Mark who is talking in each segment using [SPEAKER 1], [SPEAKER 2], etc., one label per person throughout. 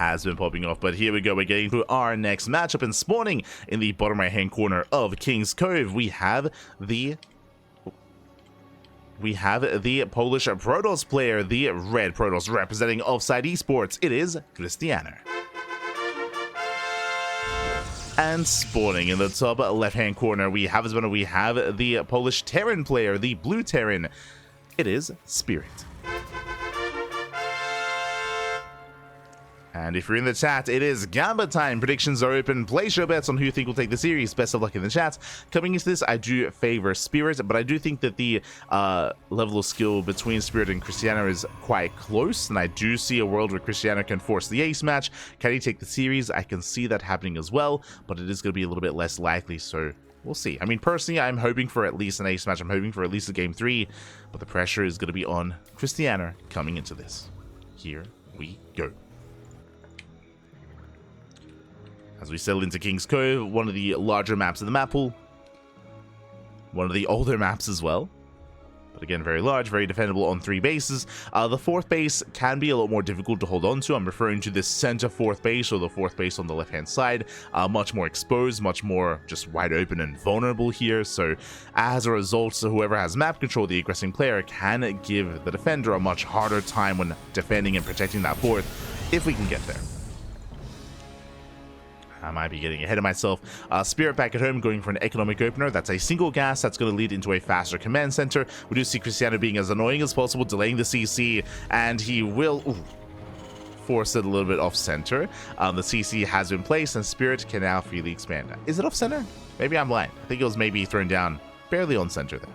[SPEAKER 1] has been popping off. But here we go, we're getting to our next matchup, and spawning in the bottom right hand corner of King's Cove, we have the Polish Protoss player, the red Protoss representing Offside Esports. It is Krystianer. And spawning in the top left-hand corner, we have the Polish Terran player, the blue Terran. It is Spirit. And if you're in the chat, it is Gamba time. Predictions are open. Place your bets on who you think will take the series. Best of luck in the chat. Coming into this, I do favor Spirit, but I do think that the level of skill between Spirit and Krystianer is quite close, and I do see a world where Krystianer can force the ace match. Can he take the series? I can see that happening as well, but it is going to be a little bit less likely, so we'll see. I mean, personally, I'm hoping for at least an ace match. I'm hoping for at least a game 3, but the pressure is going to be on Krystianer coming into this. Here we go. As we settle into King's Cove, one of the larger maps in the map pool. One of the older maps as well. But again, very large, very defendable on 3 bases. The 4th base can be a lot more difficult to hold on to. I'm referring to this center 4th base, or the 4th base on the left-hand side. Much more exposed, much more just wide open and vulnerable here. So as a result, whoever has map control, the aggressing player, can give the defender a much harder time when defending and protecting that 4th, if we can get there. I might be getting ahead of myself. Spirit back at home going for an economic opener. That's a single gas. That's going to lead into a faster command center. We do see Krystianer being as annoying as possible, delaying the CC, and he will force it a little bit off center. The CC has been placed, and Spirit can now freely expand. Is it off center? Maybe I'm blind. I think it was maybe thrown down barely on center there.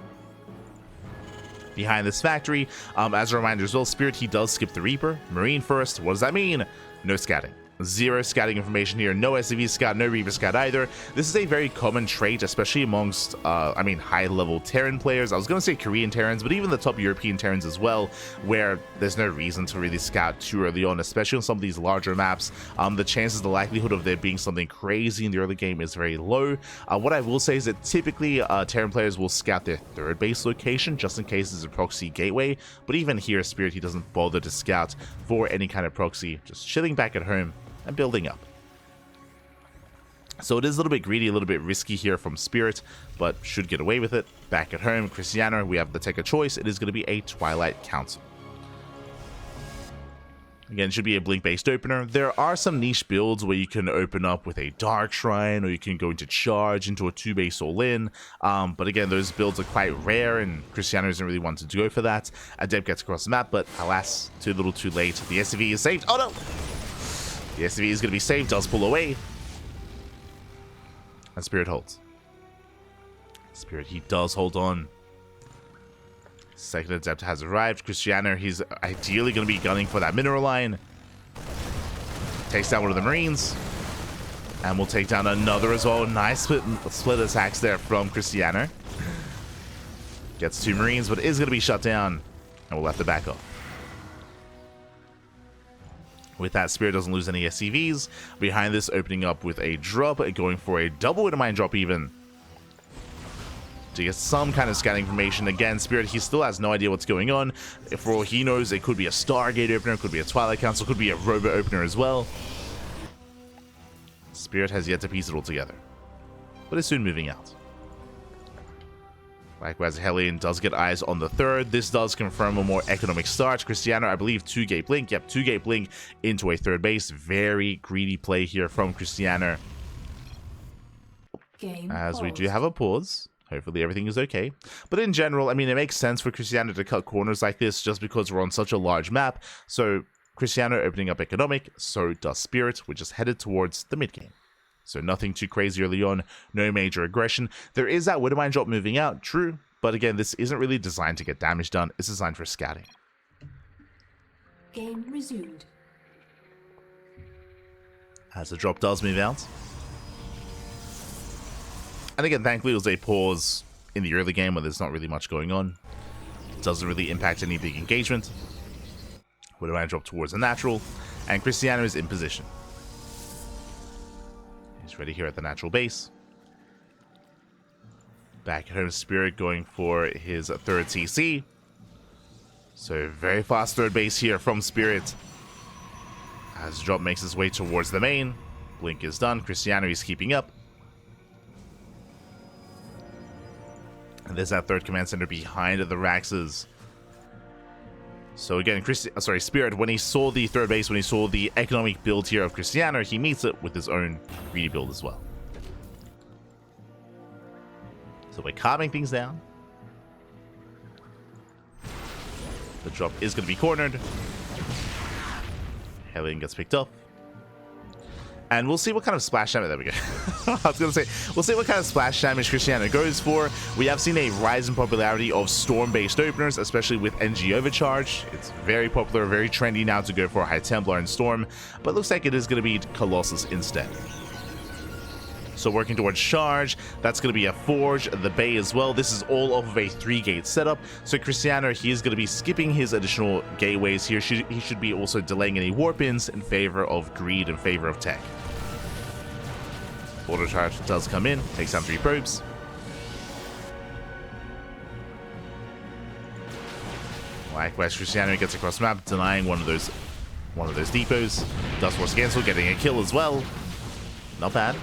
[SPEAKER 1] Behind this factory, as a reminder as well, Spirit, he does skip the Reaper. Marine first. What does that mean? No scouting. 0 scouting information here, no SCV scout, no Reaper scout either. This is a very common trait, especially amongst, high-level Terran players. I was going to say Korean Terrans, but even the top European Terrans as well, where there's no reason to really scout too early on, especially on some of these larger maps. The chances, the likelihood of there being something crazy in the early game is very low. What I will say is that typically Terran players will scout their 3rd base location, just in case there's a proxy gateway, but even here, Spirit, he doesn't bother to scout for any kind of proxy, just chilling back at home and building up. So it is a little bit greedy, a little bit risky here from Spirit, but should get away with it. Back at home, Krystianer, we have the take a choice. It is going to be a Twilight Council. Again, should be a blink-based opener. There are some niche builds where you can open up with a Dark Shrine, or you can go into Charge, into a 2-base all-in. But again, those builds are quite rare, and Krystianer isn't really wanting to go for that. Adept gets across the map, but alas, too little too late. The SCV is saved. Oh no! The SCV is going to be saved, does pull away. And Spirit holds. Spirit, he does hold on. Second Adept has arrived. Krystianer, he's ideally going to be gunning for that mineral line. Takes down one of the Marines. And we'll take down another as well. Nice split attacks there from Krystianer. Gets 2 Marines, but is going to be shut down. And we'll have to back off. With that, Spirit doesn't lose any SCVs. Behind this, opening up with a drop, going for a double with a mine drop even. To get some kind of scouting information. Again, Spirit, he still has no idea what's going on. For all he knows, it could be a Stargate opener, it could be a Twilight Council, could be a Robo opener as well. Spirit has yet to piece it all together, but is soon moving out. Likewise, Hellion does get eyes on the 3rd. This does confirm a more economic start. Krystianer, I believe, 2-gate blink. Yep, 2-gate blink into a 3rd base. Very greedy play here from Krystianer. As we do have a pause. Hopefully everything is okay. But in general, I mean, it makes sense for Krystianer to cut corners like this just because we're on such a large map. So Krystianer opening up economic, so does Spirit. We're just headed towards the mid-game. So nothing too crazy early on, no major aggression. There is that Widowmine drop moving out, true. But again, this isn't really designed to get damage done. It's designed for scouting.
[SPEAKER 2] Game resumed.
[SPEAKER 1] As the drop does move out. And again, thankfully, it was a pause in the early game where there's not really much going on. It doesn't really impact any big engagement. Widowmine drop towards the natural. And Krystianer is in position. He's ready here at the natural base. Back at home, Spirit going for his 3rd CC. So very fast 3rd base here from Spirit. As drop makes its way towards the main. Blink is done. Krystianer is keeping up. And there's that third command center behind the Raxes. So again, Spirit, when he saw the third base, when he saw the economic build here of Krystianer, he meets it with his own greedy build as well. So we're calming things down. The drop is going to be cornered. Hellion gets picked up. And we'll see what kind of splash damage. There we go. I was going to say, we'll see what kind of splash damage Krystianer goes for. We have seen a rise in popularity of Storm-based openers, especially with NG Overcharge. It's very popular, very trendy now to go for High Templar and Storm, but looks like it is going to be Colossus instead. So working towards charge, that's going to be a Forge, the Bay as well. This is all off of a 3-gate setup. So Krystianer, he is going to be skipping his additional gateways here. He should be also delaying any warp-ins in favor of Greed, in favor of Tech. Auto charge does come in, takes down 3 probes. Likewise, Krystianer gets across map, denying one of those depots. Does force cancel, getting a kill as well. Not bad.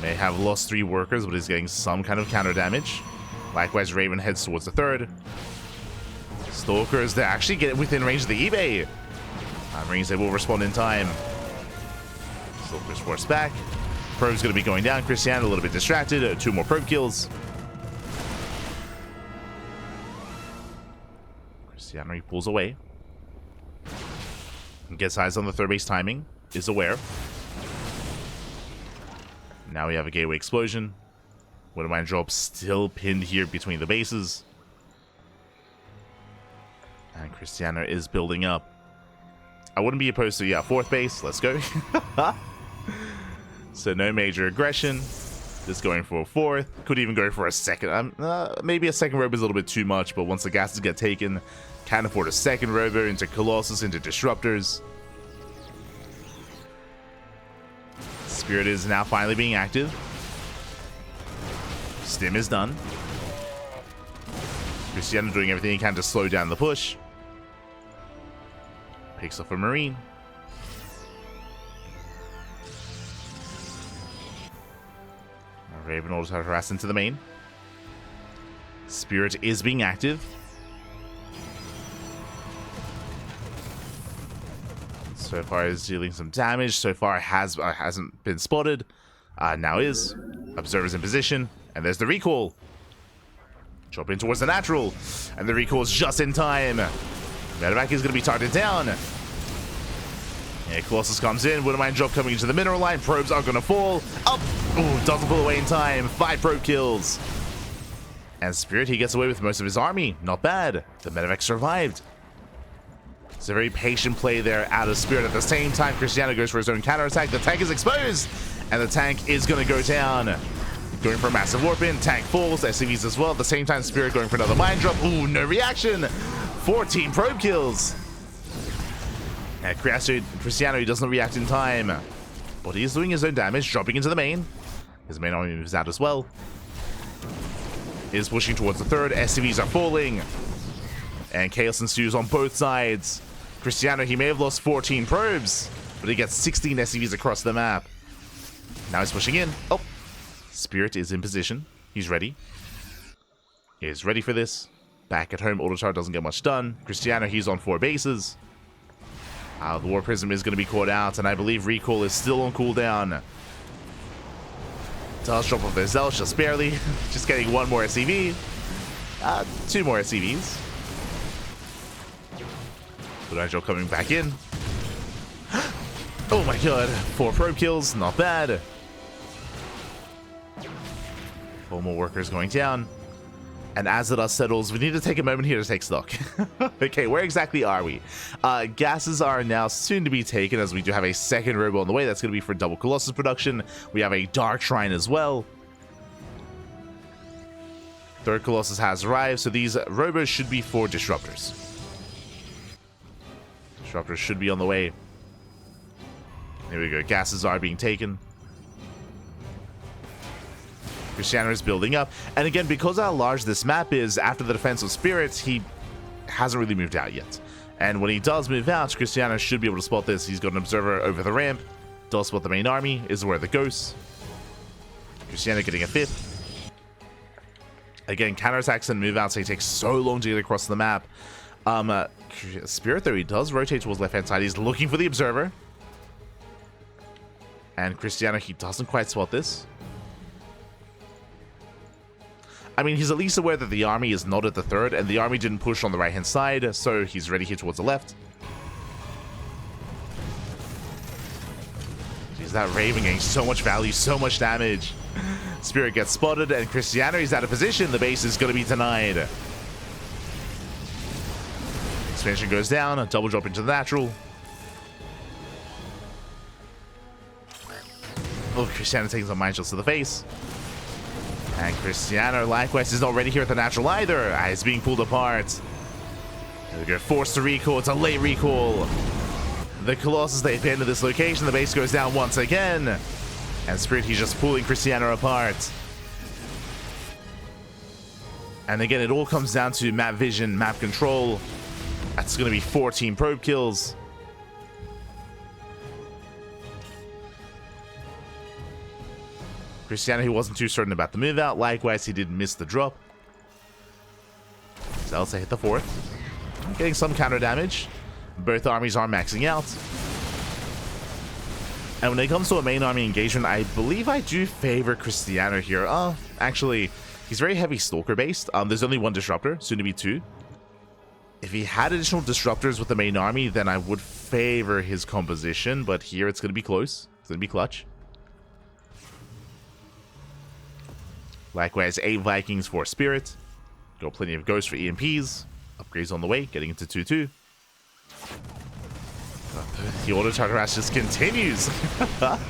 [SPEAKER 1] May have lost 3 workers, but is getting some kind of counter damage. Likewise, Raven heads towards the third. Stalkers, they're actually getting within range of the eBay. Marines, they will respond in time. Stalkers force back. Probe's going to be going down. Krystianer a little bit distracted. 2 more probe kills. Krystianer, he pulls away. Gets eyes on the third base timing. Is aware. Now we have a gateway explosion. Widowmine drop still pinned here between the bases. And Krystianer is building up. I wouldn't be opposed to, 4th base. Let's go. So no major aggression. Just going for a 4th. Could even go for a 2nd. Maybe a 2nd robo is a little bit too much, but once the gases get taken, can't afford a 2nd robo into Colossus, into Disruptors. Spirit is now finally being active. Stim is done. Krystianer doing everything he can to slow down the push. Picks up a Marine. Raven orders her to harass into the main. Spirit is being active. So far is dealing some damage. So far hasn't been spotted. Now is. Observers in position. And there's the recall. Drop in towards the natural. And the recall is just in time. Medevac is going to be targeted down. Yeah, Colossus comes in. Widowmine drop coming into the mineral line. Probes are going to fall. Up. Ooh, doesn't pull away in time. 5 probe kills. And Spirit, he gets away with most of his army. Not bad. The Medevac survived. It's a very patient play there out of Spirit. At the same time, Krystianer goes for his own counterattack. The tank is exposed. And the tank is going to go down. Going for a massive warp in. Tank falls. SCVs as well. At the same time, Spirit going for another mine drop. Ooh, no reaction. 14 probe kills. And Krystianer, he doesn't react in time. But he's doing his own damage. Dropping into the main. His main army moves out as well. Is pushing towards the third. SCVs are falling. And chaos ensues on both sides. Krystianer, he may have lost 14 probes, but he gets 16 SCVs across the map. Now he's pushing in. Oh, Spirit is in position. He's ready. He is ready for this. Back at home, Autochar doesn't get much done. Krystianer, he's on 4 bases. The War Prism is going to be caught out, and I believe Recall is still on cooldown. Does drop off their Zelch, just barely. Just getting 1 more SCV. 2 more SCVs. Nigel coming back in. Oh my god. 4 probe kills. Not bad. 4 more workers going down. And as the dust settles, we need to take a moment here to take stock. Okay, where exactly are we? Gases are now soon to be taken, as we do have a 2nd robo on the way. That's going to be for double Colossus production. We have a Dark Shrine as well. 3rd Colossus has arrived, so these robos should be for Disruptors. Disruptors should be on the way. Here we go. Gases are being taken. Krystianer is building up. And again, because how large this map is, after the defense of Spirits, he hasn't really moved out yet. And when he does move out, Krystianer should be able to spot this. He's got an observer over the ramp. Does spot the main army. Is aware of the ghosts. Krystianer getting a 5th. Again, counterattacks and move outs. They take so long to get across the map. Spirit, though, he does rotate towards left-hand side. He's looking for the observer. And Krystianer, he doesn't quite spot this. I mean, he's at least aware that the army is not at the third, and the army didn't push on the right-hand side, so he's ready here towards the left. Jeez, that Raven getting so much value, so much damage. Spirit gets spotted, and Krystianer is out of position. The base is going to be denied. Expansion goes down, a double drop into the natural. Oh, Krystianer taking some mind shots to the face. And Krystianer, likewise, is not ready here at the natural either. He's being pulled apart. They get forced to recall. It's a late recall. The Colossus, they abandon this location. The base goes down once again. And Spirit, he's just pulling Krystianer apart. And again, it all comes down to map vision, map control. That's going to be 14 probe kills. Krystianer, he wasn't too certain about the move out. Likewise, he did miss the drop. Zelsa hit the 4th. Getting some counter damage. Both armies are maxing out. And when it comes to a main army engagement, I believe I do favor Krystianer here. Actually, he's very heavy Stalker based. There's only 1 disruptor, soon to be 2. If he had additional disruptors with the main army, then I would favor his composition. But here it's going to be close. It's going to be clutch. Likewise, 8 Vikings for Spirit. Got plenty of Ghosts for EMPs. Upgrades on the way, getting into 2-2. The auto harass just continues. How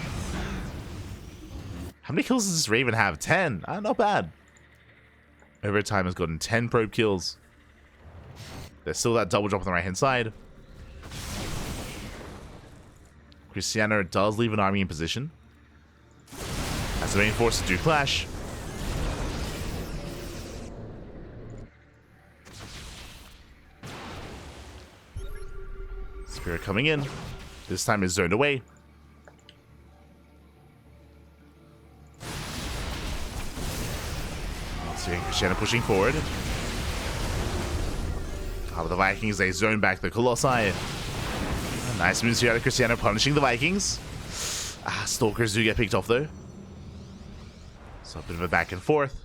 [SPEAKER 1] many kills does this Raven have? 10. Not bad. Overtime has gotten 10 probe kills. There's still that double drop on the right-hand side. Krystianer does leave an army in position. As the main forces do clash. Spirit coming in. This time is zoned away. Seeing Krystianer pushing forward. Out of the Vikings, they zone back the Colossi. Nice moves here out of Krystianer, punishing the Vikings. Stalkers do get picked off though. So a bit of a back and forth.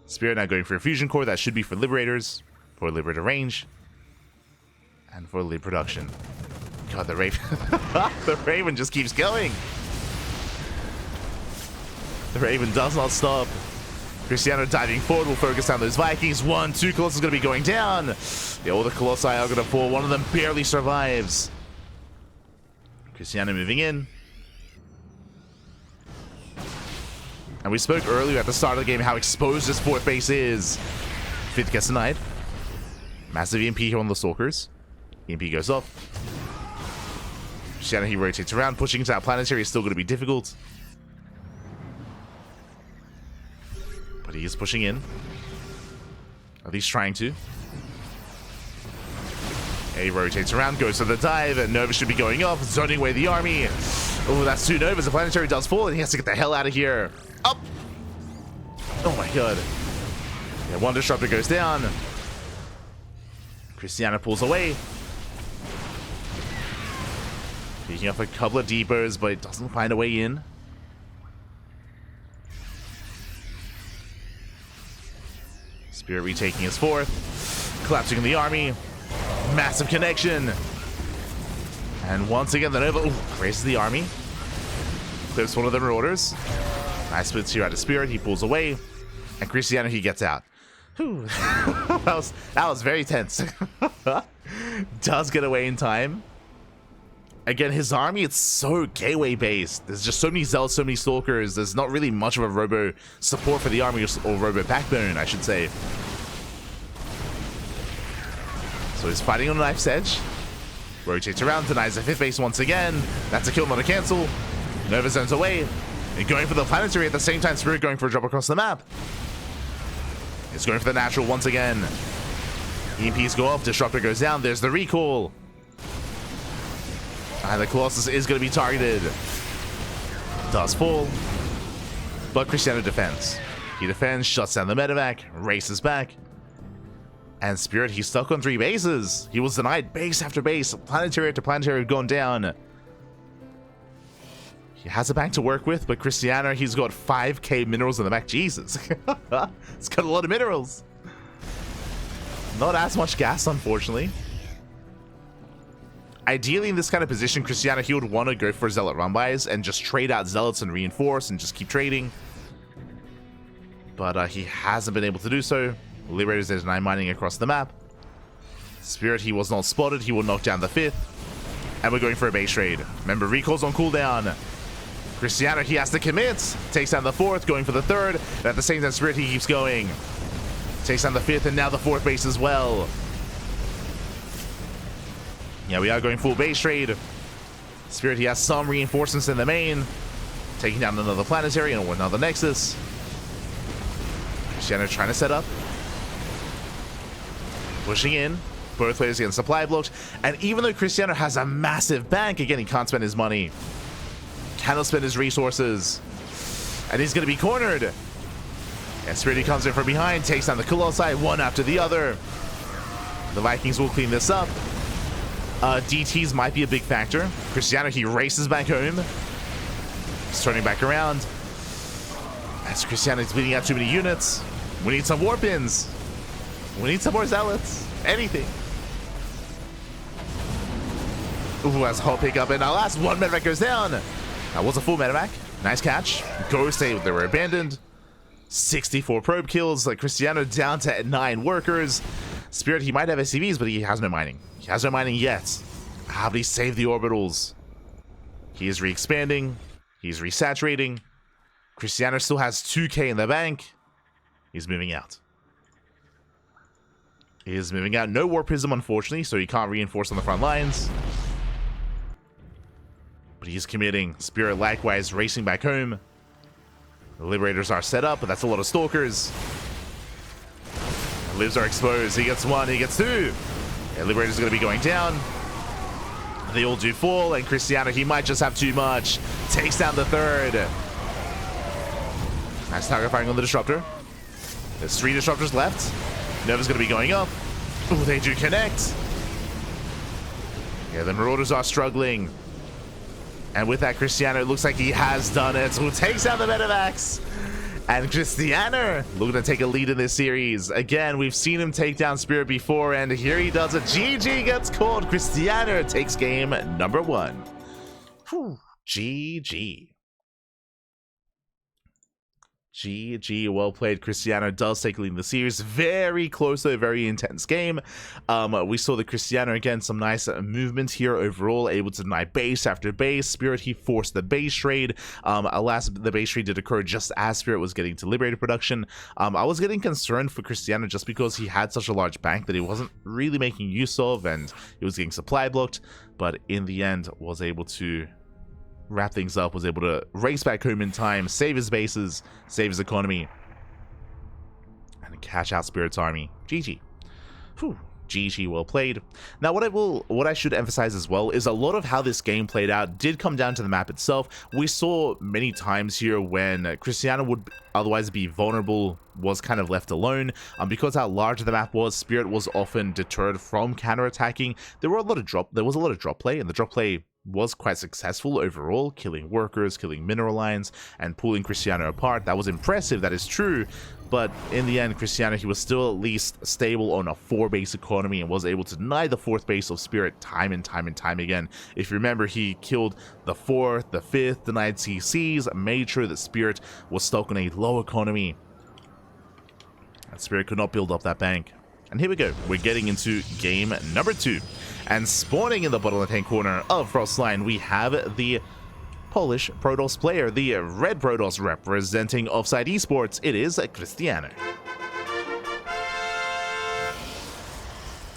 [SPEAKER 1] Spirit now going for a fusion core. That should be for Liberators. For Liberator range. And for lead production. God, the Raven. The Raven just keeps going. The Raven does not stop. Krystianer diving forward will focus on those Vikings. 1, 2 Colossus is going to be going down. Yeah, all the Colossi are going to fall. One of them barely survives. Krystianer moving in. And we spoke earlier at the start of the game how exposed this 4th base is. 5th gets denied. Massive EMP here on the Stalkers. EMP goes off. Krystianer, he rotates around. Pushing into that planetary is still going to be difficult. But he is pushing in. At least trying to. He rotates around, goes to the dive, and Nova should be going off, zoning away the army. Oh, that's 2 Novas. The planetary does fall, and he has to get the hell out of here. Up! Oh my god. Yeah, 1 disruptor goes down. Krystianer pulls away. Picking off a couple of depots, but it doesn't find a way in. Spirit retaking his 4th. Collapsing the army. Massive connection. And once again, the Nova raises the army. Clips one of the Marauders. Nice splits here out of Spirit. He pulls away. And Krystianer, he gets out. Whew. that was very tense. Does get away in time. Again, his army, it's so gateway based. There's just so many Zealots, so many Stalkers. There's not really much of a robo support for the army, or robo backbone, I should say. So he's fighting on a knife's edge. Rotates around, denies the 5th base once again. That's a kill, not a cancel. Nova zones away. And going for the planetary at the same time, Spirit going for a drop across the map. He's going for the natural once again. EMPs go off, Disruptor goes down, there's the recall. And the Colossus is going to be targeted. Does fall. But Krystianer defends. He defends, shuts down the medevac, races back. And Spirit, he's stuck on 3 bases. He was denied base after base, planetary after planetary gone down. He has a bank to work with, but Krystianer, he's got 5k minerals in the back. Jesus. It's got a lot of minerals. Not as much gas, unfortunately. Ideally, in this kind of position, Krystianer, he would want to go for Zealot run-bys and just trade out Zealots and reinforce and just keep trading. But he hasn't been able to do so. Liberators, there's 9 mining across the map. Spirit, he was not spotted. He will knock down the 5th. And we're going for a base trade. Remember, recall's on cooldown. Krystianer, he has to commit. Takes down the 4th, going for the 3rd. And at the same time, Spirit, he keeps going. Takes down the 5th and now the 4th base as well. Yeah, we are going full base trade. Spirit, he has some reinforcements in the main. Taking down another planetary and another Nexus. Krystianer trying to set up. Pushing in. Both players getting supply blocked. And even though Krystianer has a massive bank, again, he can't spend his money. Cannot spend his resources. And he's going to be cornered. And Spirit comes in from behind, takes down the Colossi, one after the other. The Vikings will clean this up. DTs might be a big factor. Krystianer, he races back home. He's turning back around. As Krystianer is bleeding out too many units. We need some warp ins. We need some more Zealots. Anything. Ooh, that's a whole pickup. And our last one medevac goes down. That was a full medevac. Nice catch. Ghost, they were abandoned. 64 probe kills. Krystianer down to 9 workers. Spirit, he might have SCVs, but he has no mining. He has no mining yet. But he saved the orbitals. He is re-expanding. He's resaturating. Krystianer still has 2k in the bank. He's moving out. He is moving out. No War Prism, unfortunately, so he can't reinforce on the front lines. But he's committing. Spirit, likewise, racing back home. The Liberators are set up, but that's a lot of Stalkers. Libs are exposed. He gets 1, he gets 2. And Liberators are going to be going down. They all do fall, and Krystianer, he might just have too much. Takes down the 3rd. Nice target firing on the Disruptor. There's 3 Disruptors left. Nova's going to be going up. Ooh, they do connect. Yeah, the Marauders are struggling. And with that, Krystianer, it looks like he has done it. So takes down the medevacs. And Krystianer looking to take a lead in this series. Again, we've seen him take down Spirit before, and here he does it. GG gets called. Krystianer takes game number 1. Whew. GG. GG, well played. Krystianer does take a lead in the series. Very close, though, very intense game. We saw the Krystianer, again, some nice movement here overall, able to deny base after base. Spirit, he forced the base trade. Alas, the base trade did occur just as Spirit was getting to Liberator production. I was getting concerned for Krystianer just because he had such a large bank that he wasn't really making use of, and he was getting supply blocked, but in the end was able to wrap things up, was able to race back home in time, save his bases, save his economy, and catch out Spirit's army. GG. Whew. GG, well played. Now, what I should emphasize as well is a lot of how this game played out did come down to the map itself. We saw many times here when Krystianer would otherwise be vulnerable, was kind of left alone. Because how large the map was, Spirit was often deterred from counterattacking. There was a lot of drop play, and the drop play was quite successful overall, killing workers, killing mineral lines, and pulling Krystianer apart. That was impressive, that is true, but in the end, Krystianer, he was still at least stable on a 4-base economy and was able to deny the 4th base of Spirit time and time and time again. If you remember, he killed the 4th, the 5th, denied CCs, made sure that Spirit was stuck on a low economy, and Spirit could not build up that bank. And here we go, we're getting into game number 2. And spawning in the bottom left-hand corner of Frostline, we have the Polish Protoss player, the red Protoss representing Offside Esports. It is Krystianer.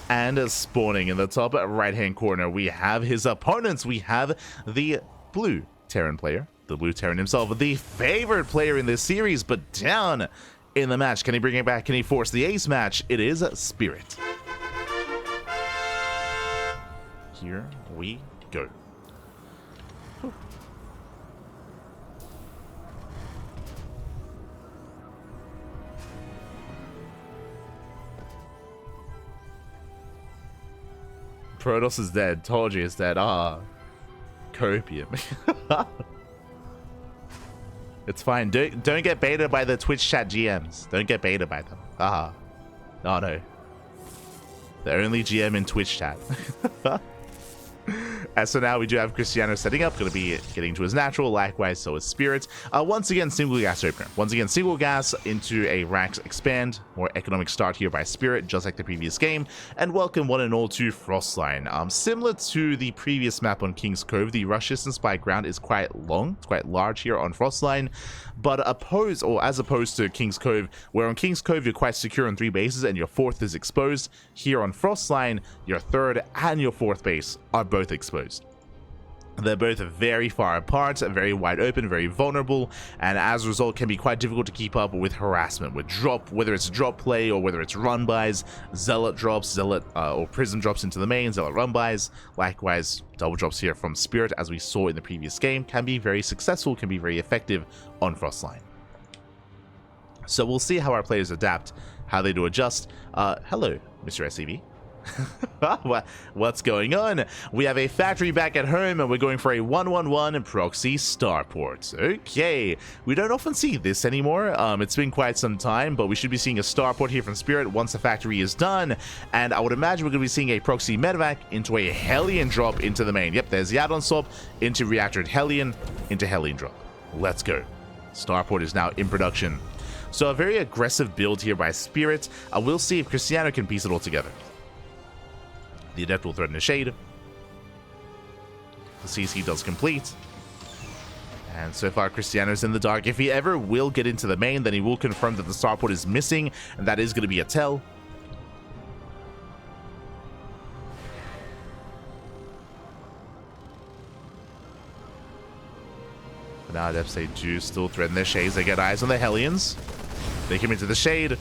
[SPEAKER 1] And spawning in the top right-hand corner, we have his opponents. We have the blue Terran player, the blue Terran himself, the favorite player in this series, but down in the match. Can he bring it back? Can he force the ace match? It is Spirit. here we go. Protoss is dead. Told you it's dead. Ah. Copium. It's fine. Don't get baited by the Twitch chat GMs. Don't get baited by them. Ah. Oh no. The only GM in Twitch chat. And so now we do have Krystianer setting up, going to be getting to his natural, likewise so is Spirit. Once again, single gas opener. Once again, single gas into a ranks expand, more economic start here by Spirit, just like the previous game. And welcome one and all to Frostline. Similar to the previous map on King's Cove, the rush distance by ground is quite long, it's quite large here on Frostline. But as opposed to King's Cove, where on King's Cove you're quite secure on 3 bases and your 4th is exposed, here on Frostline, your 3rd and your 4th base are both exposed. They're both very far apart, very wide open, very vulnerable, and as a result can be quite difficult to keep up with harassment, with whether it's drop play or whether it's run buys, zealot drops, or prism drops into the main, zealot run buys, likewise double drops here from Spirit as we saw in the previous game, can be very successful, can be very effective on Frostline. So we'll see how our players adapt, how they do adjust. Hello, Mr. SCB. What's going on? We have a factory back at home and we're going for a 1-1-1 proxy starport. Okay, we don't often see this anymore. It's been quite some time, but we should be seeing a starport here from Spirit once the factory is done, and I would imagine we're going to be seeing a proxy medevac into a Hellion drop into the main. Yep, there's the add-on swap into reactored Hellion into Hellion drop. Let's go. Starport is now in production. So a very aggressive build here by Spirit. We'll see if Krystianer can piece it all together. The Adept will threaten a shade. The CC does complete. And so far, Krystianer's in the dark. If he ever will get into the main, then he will confirm that the starport is missing, and that is going to be a tell. But now Adepts, they do still threaten their shades. They get eyes on the Hellions. They come into the shade.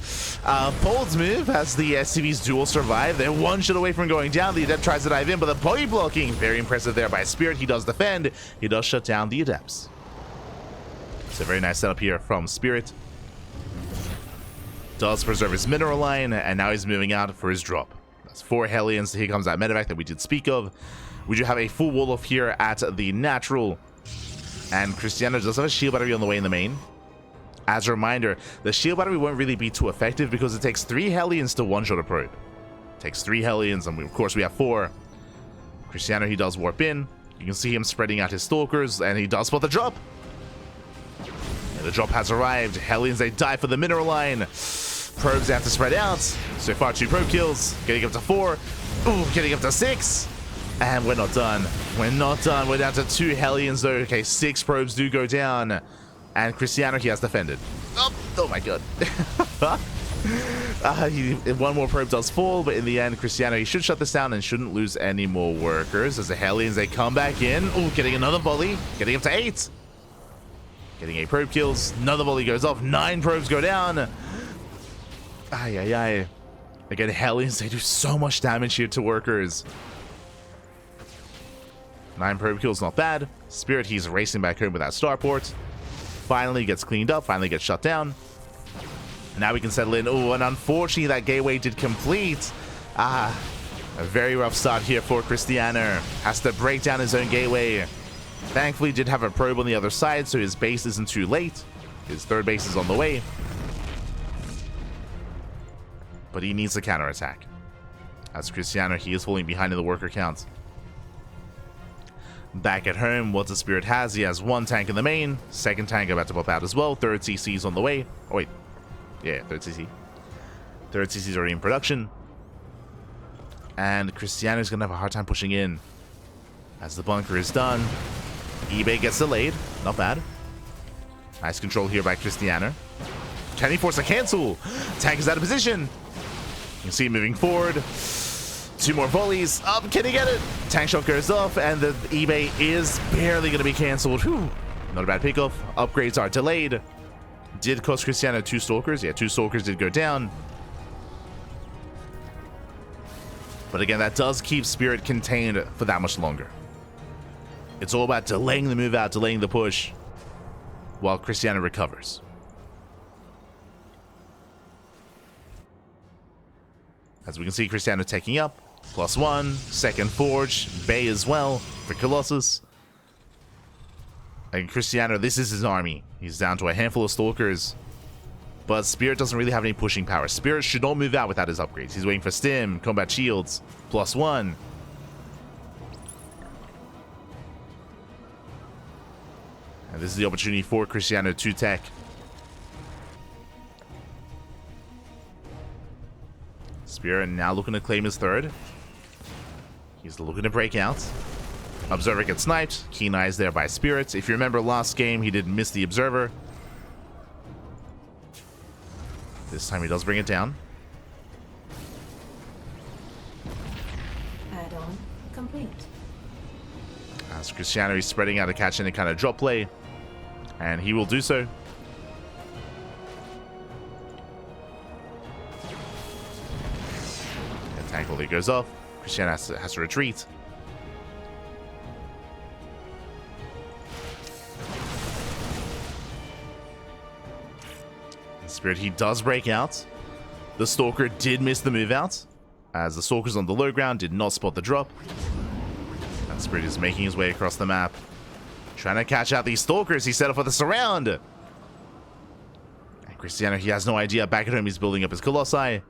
[SPEAKER 1] Bold's move as the SCV's duel survive. They're one shot away from going down. The Adept tries to dive in, but the body blocking, very impressive there by Spirit. He does defend. He does shut down the Adepts. It's a very nice setup here from Spirit. Does preserve his mineral line, and now he's moving out for his drop. That's 4 Hellions. Here comes that medevac that we did speak of. We do have a full wall off here at the natural, and Krystianer does have a shield battery on the way in the main. As a reminder, the shield battery won't really be too effective because it takes 3 Hellions to one-shot a probe. It takes 3 Hellions, and of course we have 4. Krystianer, he does warp in. You can see him spreading out his stalkers, and he does spot the drop. And the drop has arrived. Hellions, they die for the mineral line. Probes have to spread out. So far, 2 probe kills. Getting up to 4. Ooh, getting up to 6. And we're not done. We're not done. We're down to 2 Hellions, though. Okay, 6 probes do go down. And Krystianer, he has defended. Oh my god. One more probe does fall, but in the end, Krystianer, he should shut this down and shouldn't lose any more workers. As the Hellions, they come back in. Oh, getting another volley. Getting up to 8. Getting 8 probe kills. Another volley goes off. 9 probes go down. Ay, ay, ay. Again, Hellions, they do so much damage here to workers. 9 probe kills, not bad. Spirit, he's racing back home with that starport. Finally gets cleaned up, finally gets shut down. Now we can settle in. Oh, and unfortunately that gateway did complete. A very rough start here for Krystianer. Has to break down his own gateway. Thankfully did have a probe on the other side, so his base isn't too late. His 3rd base is on the way. But he needs a counterattack. As Krystianer, he is falling behind in the worker count. Back at home, what the Spirit has, he has 1 tank in the main, 2nd tank about to pop out as well, 3rd CC is on the way. Oh wait, yeah, 3rd CC. 3rd CC is already in production. And Krystianer is going to have a hard time pushing in. As the bunker is done, eBay gets delayed, not bad. Nice control here by Krystianer. Can he force a cancel? Tank is out of position. You can see him moving forward. 2 more volleys. Can he get it? Tank shot goes off, and the eBay is barely going to be cancelled. Whew. Not a bad pickoff. Upgrades are delayed. Did cost Krystianer 2 stalkers. Yeah, 2 stalkers did go down. But again, that does keep Spirit contained for that much longer. It's all about delaying the move out, delaying the push, while Krystianer recovers. As we can see, Krystianer taking up. +1, second Forge, Bay as well for Colossus. And Krystianer, this is his army. He's down to a handful of Stalkers. But Spirit doesn't really have any pushing power. Spirit should not move out without his upgrades. He's waiting for Stim, Combat Shields, +1. And this is the opportunity for Krystianer to tech. Spirit now looking to claim his third. He's looking to break out. Observer gets sniped. Keen eyes there by Spirit. If you remember last game, he did miss the Observer. This time he does bring it down.
[SPEAKER 2] Add-on complete.
[SPEAKER 1] As Krystianer is spreading out to catch any kind of drop play. And he will do so. And tank volley goes off. Krystianer has to retreat. Spirit, he does break out. The Stalker did miss the move out, as the Stalkers on the low ground did not spot the drop. And Spirit is making his way across the map, trying to catch out these Stalkers. He set up for the surround. And Krystianer, he has no idea. Back at home, he's building up his Colossi.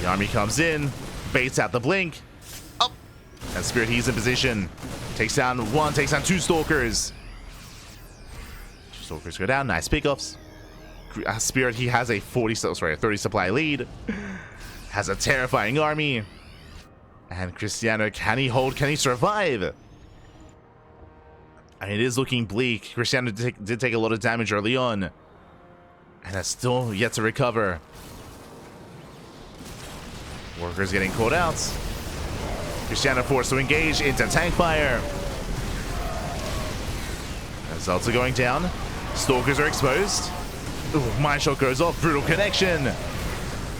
[SPEAKER 1] The army comes in, baits out the blink. Up! And Spirit, he's in position. Takes down one, takes down 2 Stalkers. 2 Stalkers go down, nice pickoffs. Spirit, he has a 30 supply lead. Has a terrifying army. And Krystianer, can he hold? Can he survive? I mean, it is looking bleak. Krystianer did take a lot of damage early on. And has still yet to recover. Workers getting caught out. Krystianer forced to engage into tank fire. Zelda going down. Stalkers are exposed. Ooh, mine shot goes off. Brutal connection.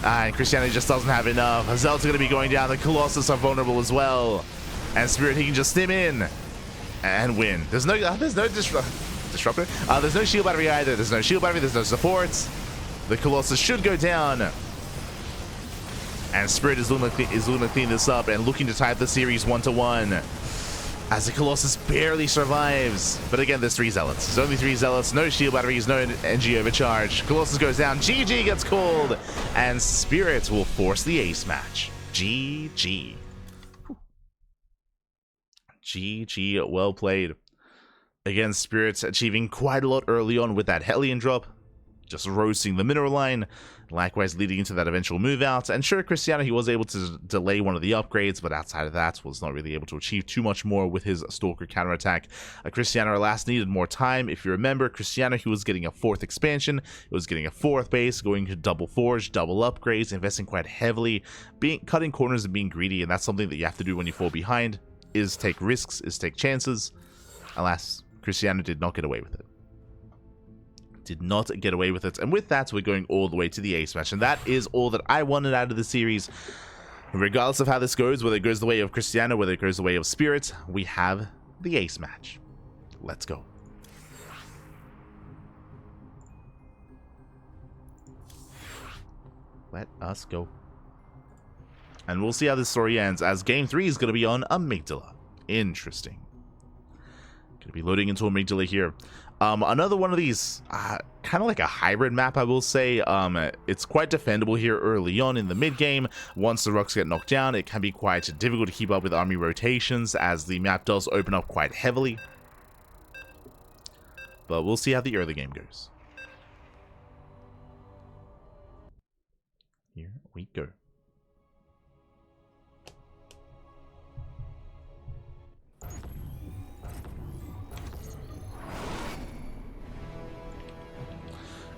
[SPEAKER 1] And Krystianer just doesn't have enough. Zelda's going to be going down. The Colossus are vulnerable as well. And Spirit, he can just stim in and win. There's no disruptor. There's no shield battery either. There's no shield battery. There's no supports. The Colossus should go down. And Spirit is looking to clean this up and looking to tie up the series 1-1. As the Colossus barely survives. But again, there's 3 Zealots. There's only 3 Zealots, no shield batteries, no NG overcharge. Colossus goes down, GG gets called, and Spirit will force the ace match. GG. GG, well played. Again, Spirit achieving quite a lot early on with that Hellion drop. Just roasting the mineral line. Likewise, leading into that eventual move out. And sure, Krystianer, he was able to delay one of the upgrades, but outside of that, was not really able to achieve too much more with his Stalker counterattack. Krystianer, alas, needed more time. If you remember, Krystianer, he was getting a 4th expansion. He was getting a 4th base, going to double forge, double upgrades, investing quite heavily, cutting corners and being greedy, and that's something that you have to do when you fall behind, is take risks, is take chances. Alas, Krystianer did not get away with it. Did not get away with it. And with that, we're going all the way to the ace match. And that is all that I wanted out of the series. Regardless of how this goes, whether it goes the way of Krystianer, whether it goes the way of Spirit, we have the ace match. Let's go. Let us go. And we'll see how this story ends, as Game 3 is going to be on Amygdala. Interesting. Going to be loading into Amygdala here. Another one of these, kind of like a hybrid map, I will say. It's quite defendable here early on in the mid-game. Once the rocks get knocked down, it can be quite difficult to keep up with army rotations, as the map does open up quite heavily. But we'll see how the early game goes. Here we go.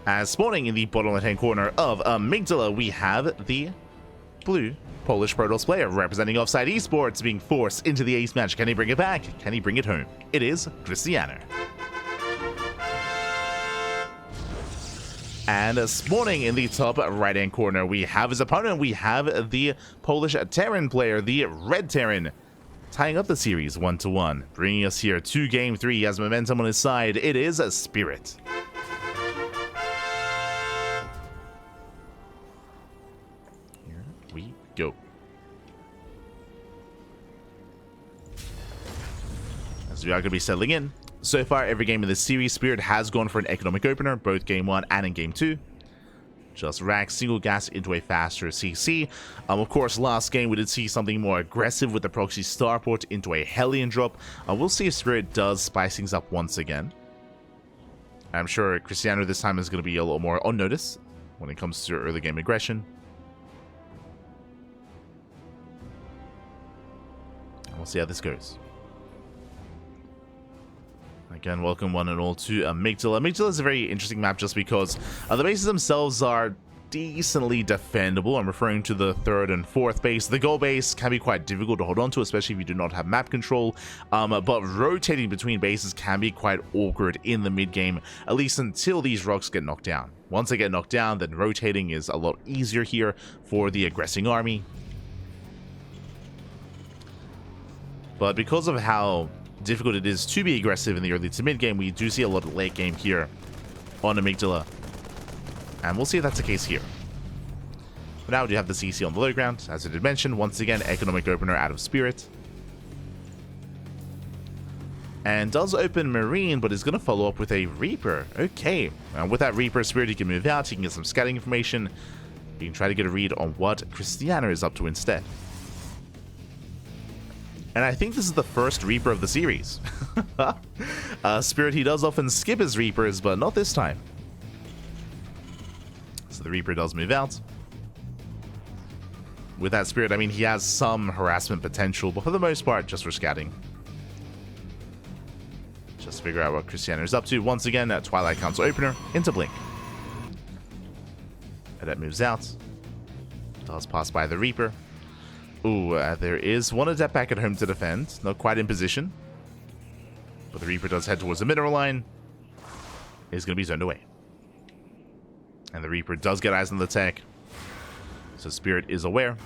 [SPEAKER 1] As spawning in the bottom left-hand corner of Amygdala, we have the blue Polish Protoss player representing Offside Esports being forced into the ace match. Can he bring it back? Can he bring it home? It is Krystianer. And spawning in the top right-hand corner, we have his opponent. We have the Polish Terran player, the Red Terran, tying up the series 1-1. Bringing us here to Game 3. He has momentum on his side. It is Spirit. Here we go. As we are going to be settling in. So far, every game in this series, Spirit has gone for an economic opener, both Game 1 and in Game 2. Just rack single gas into a faster CC. Of course, last game we did see something more aggressive with the proxy starport into a Hellion drop. We'll see if Spirit does spice things up once again. I'm sure Krystianer this time is going to be a little more on notice when it comes to early game aggression. And we'll see how this goes. Again, welcome one and all to Amygdala. Amygdala is a very interesting map just because the bases themselves are decently defendable. I'm referring to the 3rd and 4th base. The goal base can be quite difficult to hold on to, especially if you do not have map control. But rotating between bases can be quite awkward in the mid-game, at least until these rocks get knocked down. Once they get knocked down, then rotating is a lot easier here for the aggressing army. But because of how difficult it is to be aggressive in the early to mid game, we do see a lot of late game here on Amygdala, and we'll see if that's the case here. But now we do have the CC on the low ground, as I did mention. Once again, economic opener out of Spirit, and does open Marine, but is going to follow up with a Reaper. Okay, and with that Reaper, Spirit, he can move out, he can get some scouting information, he can try to get a read on what Krystianer is up to instead. And I think this is the first Reaper of the series. Spirit, he does often skip his Reapers, but not this time. So the Reaper does move out. With that Spirit, I mean, he has some harassment potential, but for the most part, just for scouting. Just figure out what Krystianer is up to. Once again, Twilight Council opener into Blink. Adept moves out. Does pass by the Reaper. Ooh, there is one Adept back at home to defend. Not quite in position. But the Reaper does head towards the mineral line. Is going to be zoned away. And the Reaper does get eyes on the tech. So Spirit is aware.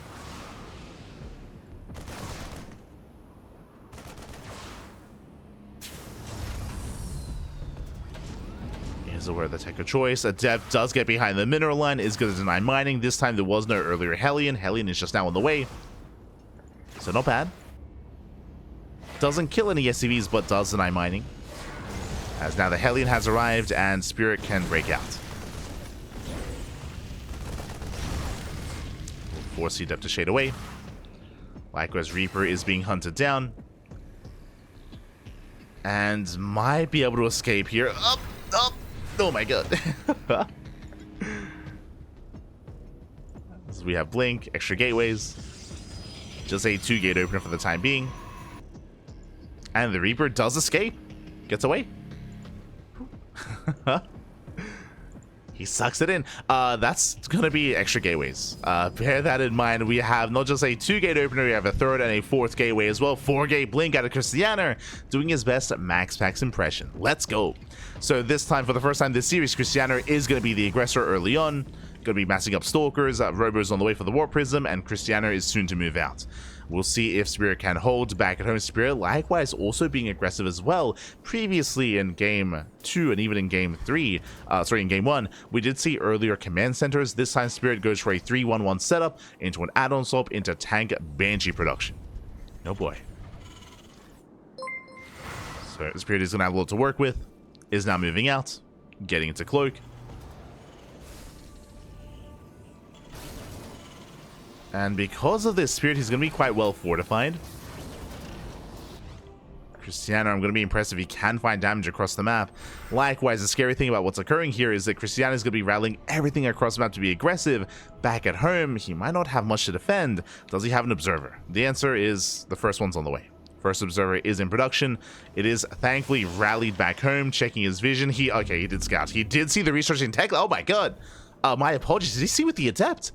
[SPEAKER 1] Is aware of the tech of choice. Adept does get behind the mineral line. Is going to deny mining. This time there was no earlier Hellion. Hellion is just now on the way. So not bad. Doesn't kill any SCVs, but does deny mining. As now the Hellion has arrived and Spirit can break out. Force the Adept to shade away. Likewise, Reaper is being hunted down. And might be able to escape here. Up, up. Oh my god. So we have Blink, extra gateways. Just a 2-gate opener for the time being. And the Reaper does escape. Gets away. He sucks it in. That's going to be extra gateways. Bear that in mind. We have not just a 2-gate opener, we have a 3rd and a 4th gateway as well. 4-gate Blink out of Krystianer, doing his best Max Packs impression. Let's go. So this time, for the first time this series, Krystianer is going to be the aggressor early on. Going to be massing up Stalkers, Robo's on the way for the Warp Prism, and Krystianer is soon to move out. We'll see if Spirit can hold back at home. Spirit likewise also being aggressive as well. Previously in Game 2 and even in Game 3, in Game 1, we did see earlier command centers. This time Spirit goes for a 3-1-1 setup into an add-on swap into tank Banshee production. Oh boy. So Spirit is going to have a lot to work with. Is now moving out, getting into Cloak. And because of this, Spirit is going to be quite well fortified. Krystianer, I'm going to be impressed if he can find damage across the map. Likewise, the scary thing about what's occurring here is that Krystianer is going to be rallying everything across the map to be aggressive. Back at home, he might not have much to defend. Does he have an observer? The answer is the first one's on the way. First observer is in production. It is thankfully rallied back home, checking his vision. He did scout. He did see the researching tech. Oh my god. My apologies. Did he see with the Adept?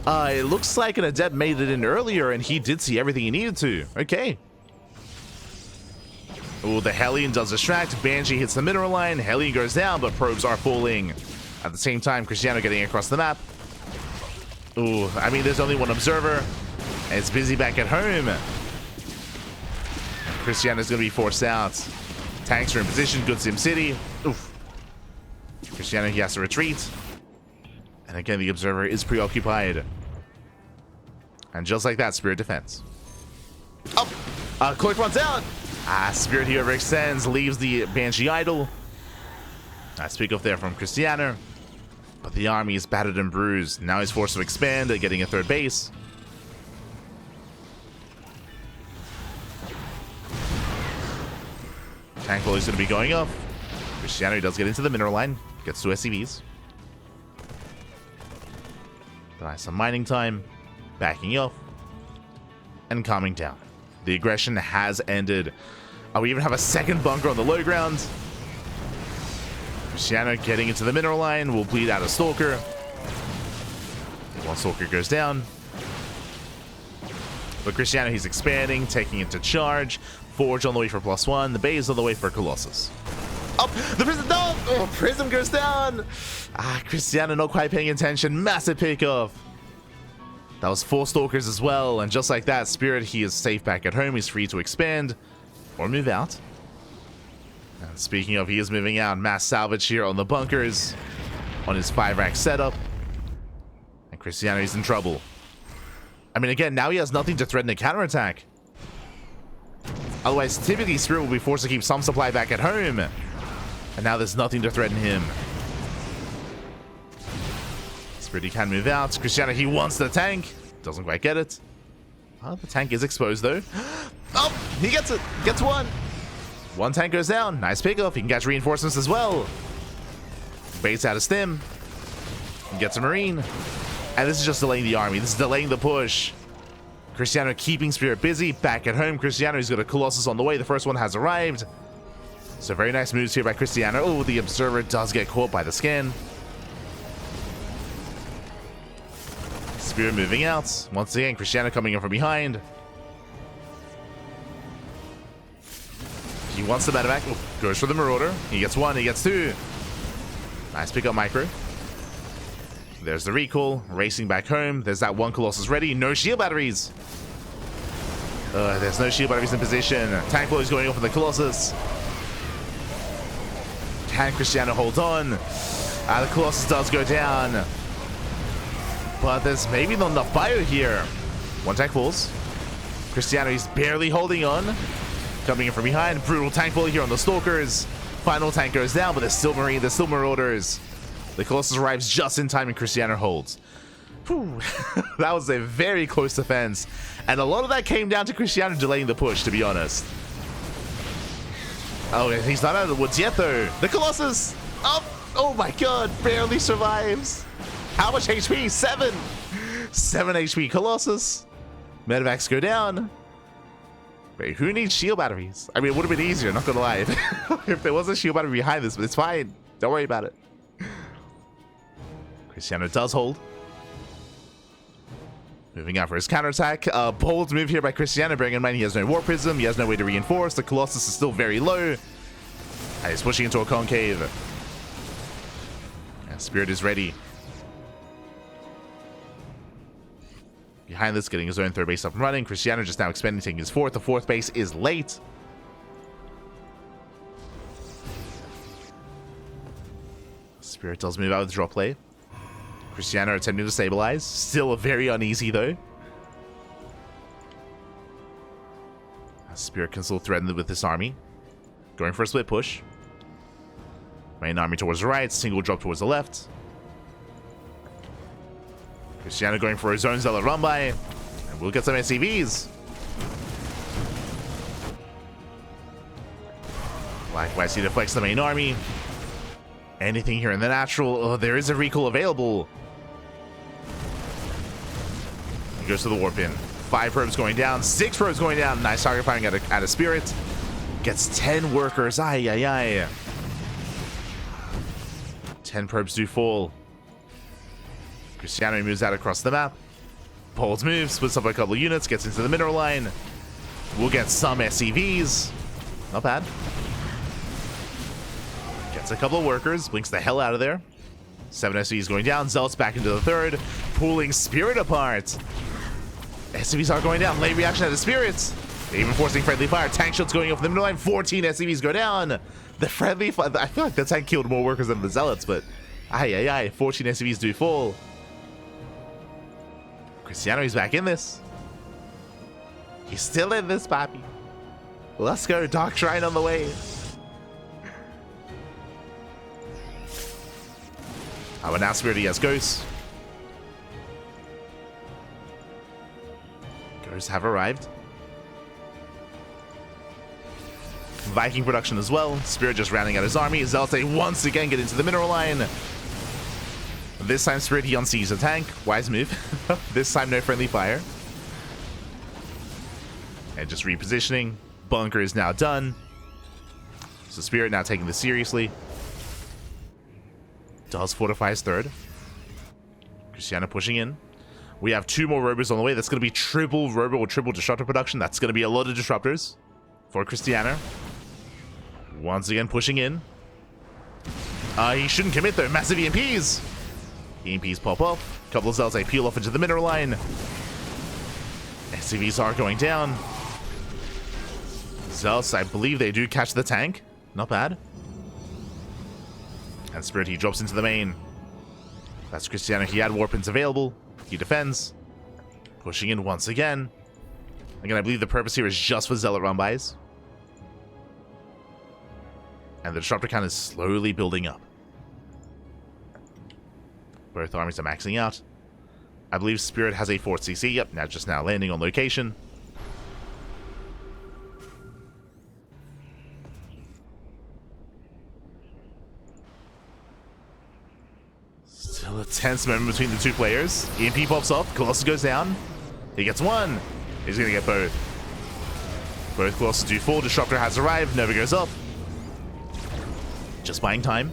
[SPEAKER 1] It looks like an Adept made it in earlier, and he did see everything he needed to. Okay. Oh, the Hellion does distract. Banshee hits the mineral line. Hellion goes down, but probes are falling. At the same time, Krystianer getting across the map. Ooh, I mean, there's only one observer. And it's busy back at home. Krystianer's going to be forced out. Tanks are in position. Good Sim City. Oof. Krystianer, he has to retreat. And again, the observer is preoccupied. And just like that, Spirit defense. Oh! Cloak runs out! Spirit here overextends, leaves the Banshee idle. Nice pick off there from Krystianer. But the army is battered and bruised. Now he's forced to expand, getting a third base. Tank volley is going to be going up. Krystianer does get into the mineral line. Gets 2 SCVs. Buy some mining time. Backing up. And calming down. The aggression has ended. We even have a second bunker on the low ground. Krystianer getting into the mineral line. Will bleed out a Stalker. One Stalker goes down. But Krystianer, he's expanding, taking it to charge. Forge on the way for +1. The Bay is on the way for Colossus. Oh, the Prism, no! Oh, Prism goes down! Krystianer not quite paying attention. Massive pickoff. That was 4 Stalkers as well. And just like that, Spirit, he is safe back at home. He's free to expand or move out. And speaking of, he is moving out. Mass salvage here on the bunkers. On his 5-rack setup. And Krystianer is in trouble. I mean, again, now he has nothing to threaten a counterattack. Otherwise, typically, Spirit will be forced to keep some supply back at home. And now there's nothing to threaten him. Spirit, he can move out. Krystianer, he wants the tank. Doesn't quite get it. Oh, the tank is exposed, though. Oh, he gets it. Gets one. One tank goes down. Nice pickoff. He can catch reinforcements as well. Baits out of stim. He gets a Marine. And this is just delaying the army. This is delaying the push. Krystianer keeping Spirit busy. Back at home, Krystianer, he's got a Colossus on the way. The first one has arrived. So very nice moves here by Krystianer. Oh, the Observer does get caught by the scan. Spirit moving out. Once again, Krystianer coming in from behind. He wants the medevac. Oh, goes for the Marauder. He gets 1, he gets 2. Nice pick up micro. There's the recall. Racing back home. There's that 1 Colossus ready. No shield batteries. There's no shield batteries in position. Tank blow is going off on the Colossus. Can Krystianer hold on? The Colossus does go down. But there's maybe not enough bio here. 1 tank falls. Krystianer, he's barely holding on. Coming in from behind. Brutal tank volley here on the Stalkers. Final tank goes down, but there's still Marine. There's still Marauders. The Colossus arrives just in time and Krystianer holds. Whew. That was a very close defense. And a lot of that came down to Krystianer delaying the push, to be honest. Oh, he's not out of the woods yet, though. The Colossus! Oh my god, barely survives. How much HP? 7! 7 HP Colossus. Medevacs go down. Wait, who needs shield batteries? I mean, it would have been easier, not gonna lie. If there was a shield battery behind this, but it's fine. Don't worry about it. Krystianer does hold. Moving out for his counterattack. Bold move here by Krystianer, bearing in mind he has no War Prism, he has no way to reinforce. The Colossus is still very low. And he's pushing into a concave. And Spirit is ready. Behind this, getting his own 3rd base up and running. Krystianer just now expanding, taking his 4th. The 4th base is late. Spirit does move out with drop play. Krystianer attempting to stabilize. Still very uneasy, though. Spirit can still threaten with this army. Going for a split push. Main army towards the right. Single drop towards the left. Krystianer going for his own Zealot run by. And we'll get some SCVs. Likewise, he deflects the main army. Anything here in the natural. Oh, there is a recall available. He goes to the warp in. 5 probes going down. 6 probes going down. Nice target firing at a Spirit. Gets 10 workers. Ay, ay, ay. 10 probes do fall. Krystianer moves out across the map. Pulls moves. Splits up a couple of units. Gets into the mineral line. We'll get some SCVs. Not bad. Gets a couple of workers. Blinks the hell out of there. 7 SCVs going down. Zealots back into the third, pulling Spirit apart. SCVs are going down. Late reaction out of Spirits. Even forcing friendly fire. Tank shots going off the middle line. 14 SCVs go down. The friendly fire. I feel like the tank killed more workers than the Zealots, but 14 SCVs do fall. Krystianer is back in this. He's still in this, papi. Let's go. Dark Shrine on the way. But now Spirit has Ghosts. Ghosts have arrived. Viking production as well. Spirit just rounding out his army. Zealots once again get into the mineral line. This time Spirit he unsees a tank. Wise move. This time no friendly fire. And just repositioning. Bunker is now done. So Spirit now taking this seriously. Does fortify his third. Krystianer pushing in. We have 2 more robos on the way. That's going to be triple robo or triple disruptor production. That's going to be a lot of disruptors for Krystianer. Once again pushing in. He shouldn't commit though. Massive EMPs. EMPs pop off. A couple of Zealots they peel off into the mineral line. SCVs are going down. Zealots, I believe they do catch the tank. Not bad. And Spirit, he drops into the main. That's Krystianer. He had Warpins available. He defends. Pushing in once again. Again, I believe the purpose here is just for Zealot run-bys. And the disruptor count is slowly building up. Both armies are maxing out. I believe Spirit has a 4th CC. Yep, now landing on location. Still a tense moment between the 2 players. EMP pops off. Colossus goes down. He gets 1. He's going to get both. Both Colossus do fall. Disruptor has arrived. Nova goes up. Just buying time.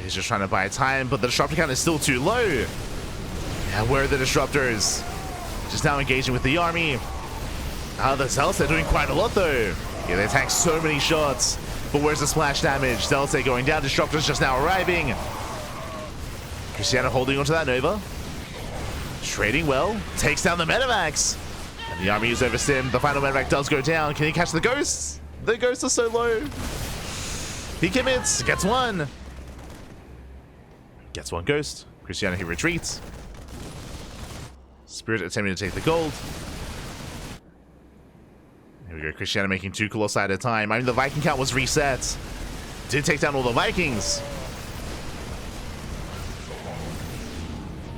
[SPEAKER 1] He's just trying to buy time, but the disruptor count is still too low. Yeah, where are the disruptors? Just now engaging with the army. The Zealots are doing quite a lot though. Yeah, they tank so many shots. But where's the splash damage? Zealots are going down. Disruptors just now arriving. Krystianer holding onto that Nova. Trading well. Takes down the Medivacs. And the army is overstimmed. The final Medivac does go down. Can he catch the Ghosts? The Ghosts are so low. He commits. Gets 1. Gets 1 Ghost. Krystianer, he retreats. Spirit attempting to take the gold. Here we go. Krystianer making 2 Colossi at a time. I mean, the Viking count was reset. Did take down all the Vikings.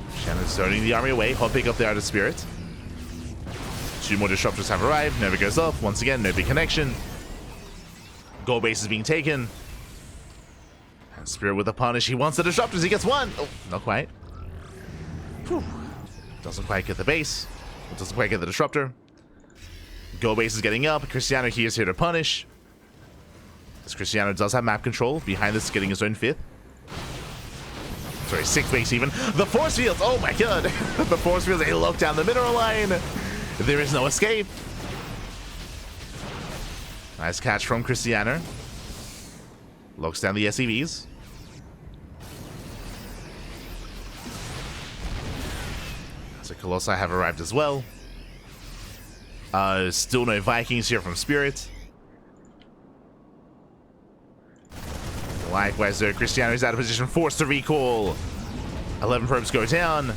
[SPEAKER 1] Krystianer zoning the army away. Hot pick up there out of Spirit. 2 more disruptors have arrived. Nova goes off. Once again, no big connection. Gold base is being taken. And Spirit with a punish. He wants the disruptors. He gets 1. Oh, not quite. Whew. Doesn't quite get the base. Doesn't quite get the disruptor. Gold base is getting up. Krystianer, he is here to punish. As Krystianer does have map control. Behind this, getting his own 5th. Sorry, 6th base even. The force fields. Oh my god. The force fields, they lock down the mineral line. There is no escape. Nice catch from Krystianer. Locks down the SCVs. So Colossi have arrived as well. Still no Vikings here from Spirit. Likewise, though, Krystianer is out of position, forced to recall. 11 probes go down.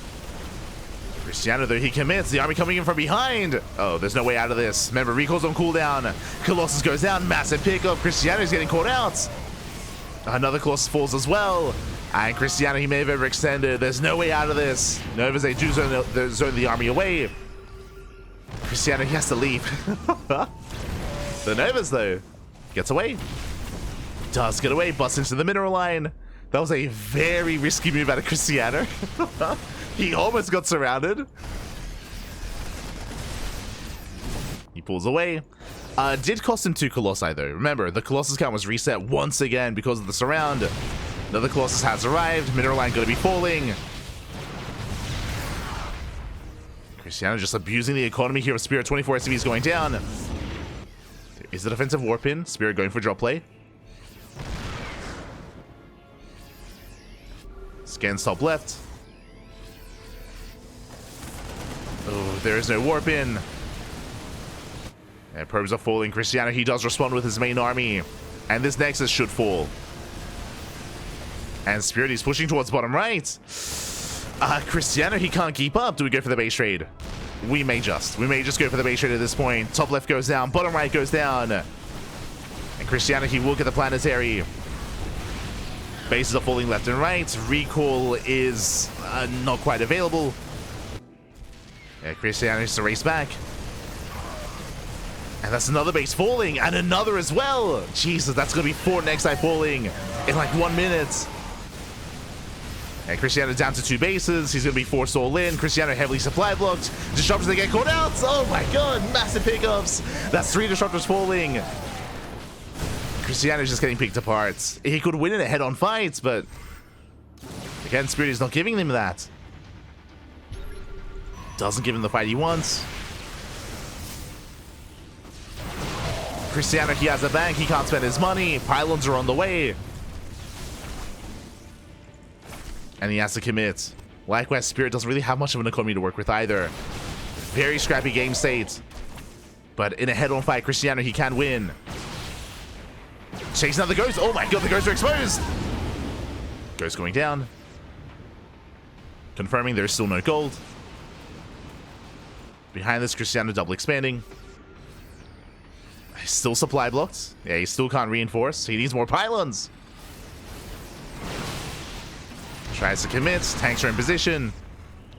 [SPEAKER 1] Krystianer, though, he commits. The army coming in from behind. Oh, there's no way out of this. Remember, recall's on cooldown. Colossus goes down. Massive pickup. Krystianer's getting caught out. Another Colossus falls as well. And Krystianer, he may have overextended. There's no way out of this. Novas, they do zone the army away. Krystianer, he has to leave. The Novas, though, gets away. Does get away. Busts into the mineral line. That was a very risky move out of Krystianer. He almost got surrounded. He pulls away. Did cost him 2 Colossi, though. Remember, the Colossus count was reset once again because of the surround. Another Colossus has arrived. Mineral line going to be falling. Krystianer just abusing the economy here with Spirit. 24 SCVs going down. is the defensive warp in. Spirit going for drop play. Scans top left. Oh, there is no warp in. And probes are falling. Krystianer, he does respond with his main army. And this Nexus should fall. And Spirit, he's pushing towards bottom right. Krystianer, he can't keep up. Do we go for the base trade? We may just go for the base trade at this point. Top left goes down. Bottom right goes down. And Krystianer, he will get the planetary. Bases are falling left and right. Recall is not quite available. Yeah, Krystianer needs to race back. And that's another base falling, and another as well. Jesus, that's going to be 4 Nexi falling in like 1 minute. And Krystianer down to 2 bases. He's going to be forced all in. Krystianer heavily supply blocked. Disruptors, they get caught out. Oh my god, massive pickups. That's 3 disruptors falling. Krystianer's just getting picked apart. He could win in a head-on fight, but again, Spirit is not giving him that. Doesn't give him the fight he wants. Krystianer, he has a bank. He can't spend his money. Pylons are on the way. And he has to commit. Likewise, Spirit doesn't really have much of an economy to work with either. Very scrappy game state. But in a head-on fight, Krystianer, he can win. Chasing out the Ghost. Oh my god, the Ghosts are exposed. Ghost going down. Confirming there's still no gold. Behind this, Krystianer double expanding. He's still supply blocked. Yeah, he still can't reinforce. He needs more pylons. Tries to commit. Tanks are in position.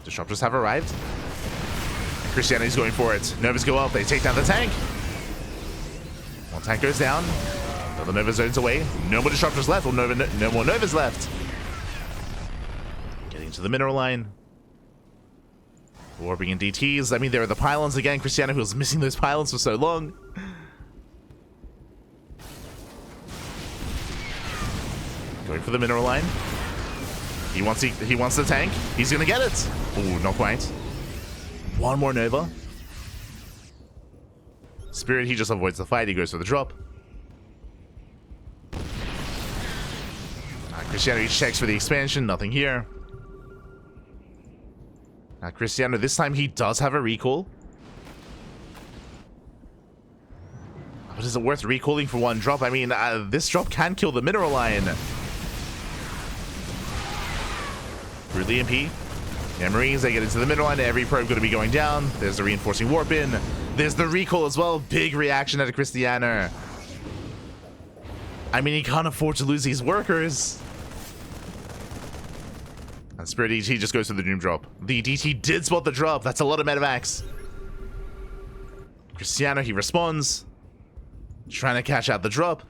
[SPEAKER 1] Disruptors have arrived. And Krystianer is going for it. Novas go up. They take down the tank. One tank goes down. Another Nova zones away. No more Disruptors left. Or no more Novas left. Getting to the mineral line. Warping in DTs. I mean, there are the pylons again. Krystianer, who was missing those pylons for so long. Going for the mineral line. He wants the tank. He's gonna get it. Ooh, not quite. One more Nova. Spirit, he just avoids the fight. He goes for the drop. Krystianer, he checks for the expansion. Nothing here. Now, Krystianer, this time he does have a recall. But is it worth recalling for 1 drop? I mean, this drop can kill the mineral line. Brutally MP. Yeah, Marines, they get into the middle line. Every probe going to be going down. There's the reinforcing warp in. There's the recall as well. Big reaction out of Krystianer. I mean, he can't afford to lose these workers. And Spirit DT just goes for the Doom drop. The DT did spot the drop. That's a lot of medevacs. Krystianer, he responds. Trying to catch out the drop.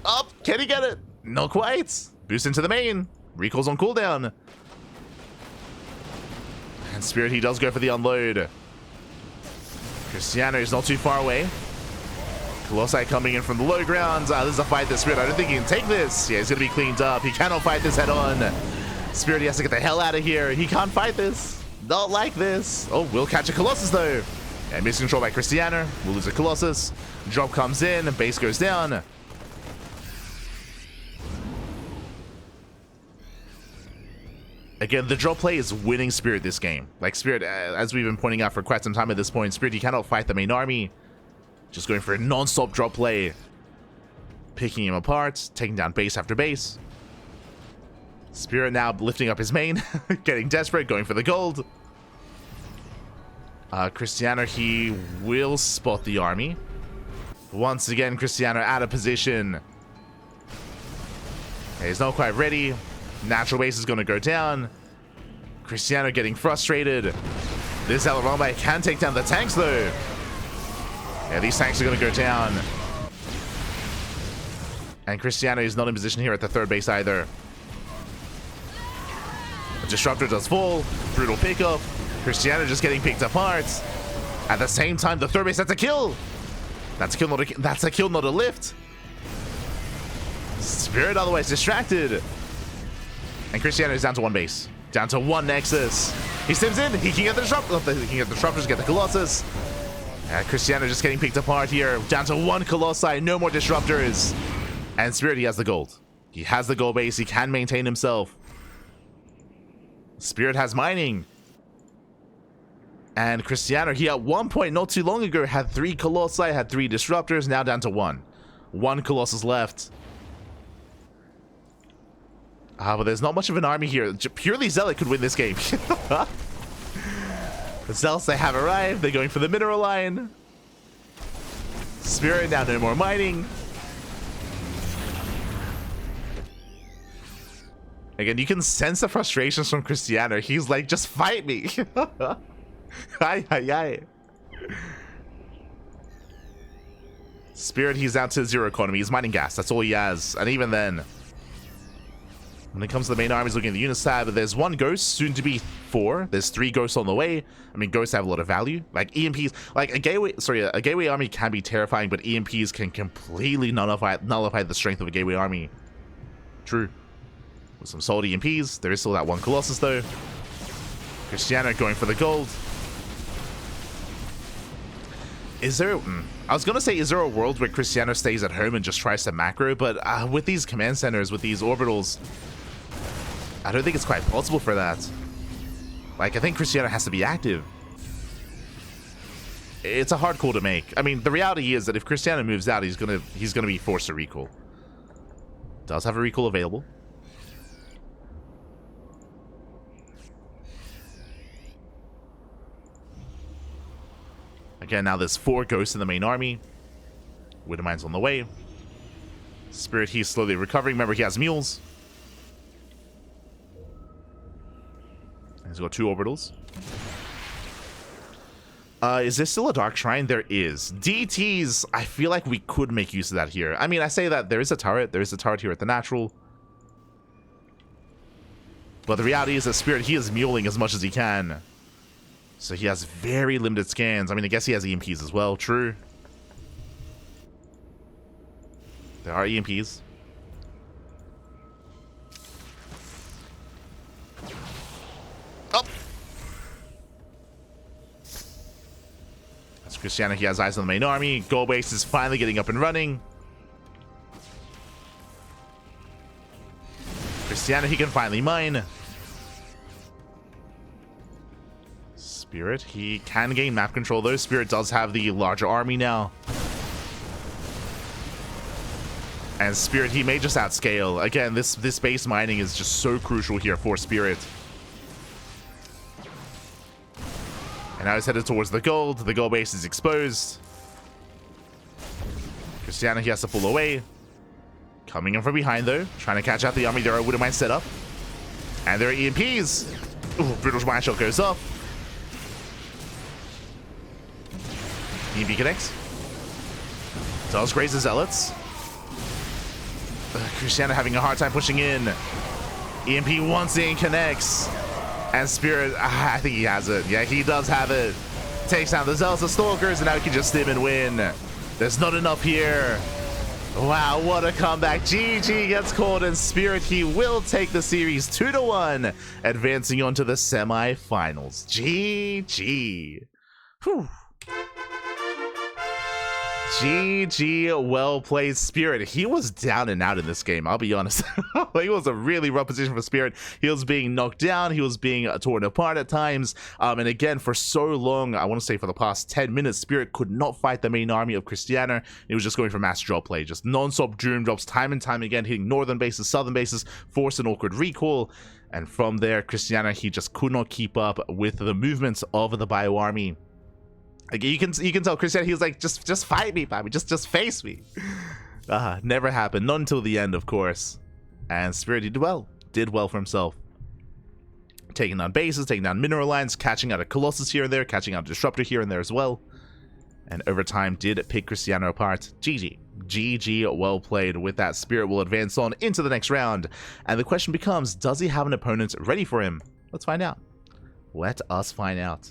[SPEAKER 1] Oh, can he get it? Not quite. Boost into the main. Recall's on cooldown. And Spirit, he does go for the unload. Krystianer is not too far away. Colossi coming in from the low ground. This is a fight that Spirit, I don't think he can take this. Yeah, he's going to be cleaned up. He cannot fight this head on. Spirit, he has to get the hell out of here. He can't fight this. Not like this. Oh, we'll catch a Colossus though. And miscontrol by Krystianer. We'll lose a Colossus. Drop comes in. Base goes down. Again, the drop play is winning Spirit this game. Like Spirit, as we've been pointing out for quite some time at this point, Spirit, he cannot fight the main army. Just going for a non-stop drop play. Picking him apart, taking down base after base. Spirit now lifting up his main, getting desperate, going for the gold. Krystianer, he will spot the army. Once again, Krystianer out of position. Okay, he's not quite ready. Natural base is going to go down. Krystianer getting frustrated. This Alarambai can take down the tanks though. Yeah, these tanks are going to go down. And Krystianer is not in position here at the third base either. The Disruptor does fall. Brutal pickup. Krystianer just getting picked apart. At the same time, the third base, that's a kill. That's a kill, not a lift. Spirit otherwise distracted. And Krystianer is down to 1 base. Down to 1 Nexus. He sims in. He can get the Disruptor. He can get the Disruptors, get the Colossus. Krystianer just getting picked apart here. Down to 1 Colossi, no more disruptors. And Spirit, he has the gold. He has the gold base. He can maintain himself. Spirit has mining. And Krystianer, he at one point not too long ago had 3 Colossi, had 3 disruptors, now down to 1. 1 Colossus left. But there's not much of an army here. Purely Zealot could win this game. The Zealots, they have arrived. They're going for the mineral line. Spirit, now no more mining. Again, you can sense the frustrations from Krystianer. He's like, just fight me. Hi, hi, hi. Spirit, he's down to 0 economy. He's mining gas. That's all he has. And even then, when it comes to the main army, he's looking at the unit tab. There's 1 ghost, soon to be 4. There's 3 ghosts on the way. I mean, ghosts have a lot of value. Like EMPs, like a gateway army can be terrifying, but EMPs can completely nullify the strength of a gateway army. True. With some solid EMPs, there is still that 1 Colossus though. Krystianer going for the gold. Is there... I was gonna say, is there a world where Krystianer stays at home and just tries to macro, but with these command centers, with these orbitals, I don't think it's quite possible for that. Like, I think Krystianer has to be active. It's a hard call to make. I mean, the reality is that if Krystianer moves out, he's gonna be forced to recall. Does have a recall available. Again, now there's 4 ghosts in the main army. Widowmine's on the way. Spirit, he's slowly recovering. Remember, he has mules. He's got 2 orbitals. Is there still a Dark Shrine? There is. DTs, I feel like we could make use of that here. I mean, I say that there is a turret. There is a turret here at the natural. But the reality is that Spirit, he is muling as much as he can. So he has very limited scans. I mean, I guess he has EMPs as well. True. There are EMPs. Oh! That's Krystianer. He has eyes on the main army. Gold base is finally getting up and running. Krystianer, he can finally mine. Spirit, he can gain map control though. Spirit does have the larger army now. And Spirit, he may just outscale. Again, this base mining is just so crucial here for Spirit. And now he's headed towards the gold. The gold base is exposed. Krystianer, he has to pull away. Coming in from behind though. Trying to catch out the army. There are Widowmine set up. And there are EMPs. Ooh, Brutal's Mine Shot goes up. EMP connects. Does graze the Zealots. Krystianer having a hard time pushing in. EMP once in, connects. And Spirit, I think he has it. Yeah, he does have it. Takes down the Zealots, the Stalkers, and now he can just stim and win. There's not enough here. Wow, what a comeback. GG gets called, and Spirit, he will take the series 2-1, advancing on to the semi-finals. GG. Whew. GG, well played, Spirit. He was down and out in this game, I'll be honest. It was a really rough position for Spirit. He was being knocked down, he was being torn apart at times, and again, for so long, I want to say for the past 10 minutes, Spirit could not fight the main army of Krystianer. It was just going for mass drop play, just non-stop Doom drops time and time again, hitting northern bases, southern bases, force an awkward recall, and from there, Krystianer, he just could not keep up with the movements of the Bio army. Like, you can tell Krystianer, he was like, just fight me, Bobby, just face me. Never happened, not until the end, of course. And Spirit, he did well for himself. Taking down bases, taking down mineral lines, catching out a Colossus here and there, catching out a Disruptor here and there as well. And over time did pick Krystianer apart. GG. GG, well played. With that, Spirit will advance on into the next round. And the question becomes, does he have an opponent ready for him? Let's find out. Let us find out.